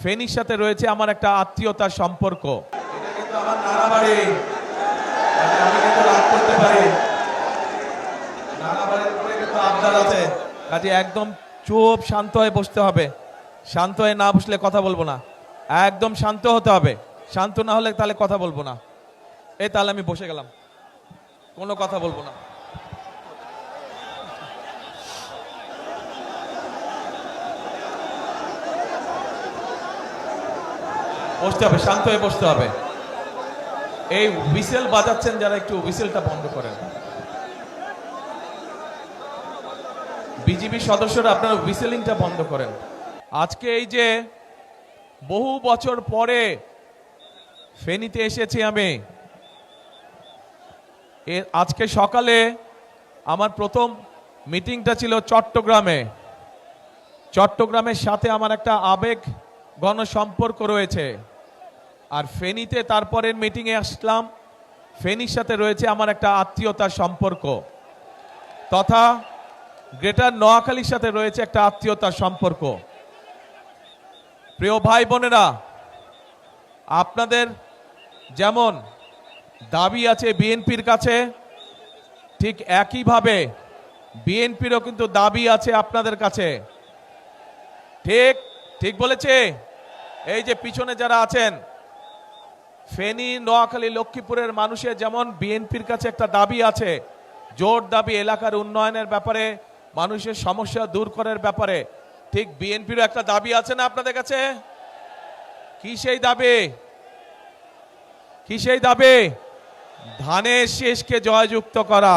ফেনীর সাথে রয়েছে আমার একটা আত্মীয়তার সম্পর্ক। এটা কিন্তু আমার নানা বাড়ি, আমি কিন্তু রাগ করতে পারি। নানা বাড়ির উপরে কিন্তু আবদার আছে। কাজে একদম চুপ শান্ত হয়ে বসতে হবে। শান্ত হয়ে না বসলে কথা বলবো না। একদম শান্ত হতে হবে। শান্ত না হলে তাহলে কথা বলবো না। এই তাহলে আমি বসে গেলাম, কোনো কথা বলবো না। বসতে হবে, শান্ত হয়ে বসতে হবে। এই হুইসেল বাজাচ্ছেন যারা, একটু হুইসেলটা বন্ধ করেন। বিজিবি সদস্যরা আপনারা হুইসেলিংটা বন্ধ করেন। আজকে এই যে বহু বছর পরে ফেনীতে এসেছি আমি, আজকে সকালে আমার প্রথম মিটিংটা ছিল চট্টগ্রামে। চট্টগ্রামের সাথে আমার একটা আবেগ ঘন সম্পর্ক রয়েছে। আর ফেনীতে তারপরের মিটিংয়ে আসলাম, ফেনীর সাথে রয়েছে আমার একটা আত্মীয়তার সম্পর্ক, তথা গ্রেটার নোয়াখালীর সাথে রয়েছে একটা আত্মীয়তার সম্পর্ক। প্রিয় ভাই বোনেরা, আপনাদের যেমন দাবি আছে বিএনপির কাছে, ঠিক একইভাবে বিএনপিরও কিন্তু দাবি আছে আপনাদের কাছে। ঠিক ঠিক বলেছে। এই যে পিছনে যারা আছেন, ফেনী, নোয়াখালী, লক্ষ্মীপুরের মানুষের যেমন বিএনপির কাছে একটা দাবি আছে, জোর দাবি এলাকার উন্নয়নের ব্যাপারে, মানুষের সমস্যা দূর করার ব্যাপারে, ঠিক বিএনপিরও একটা দাবি আছে না আপনাদের কাছে? কি সেই দাবি? কি সেই দাবি? ধানের শেষকে জয়যুক্ত করা।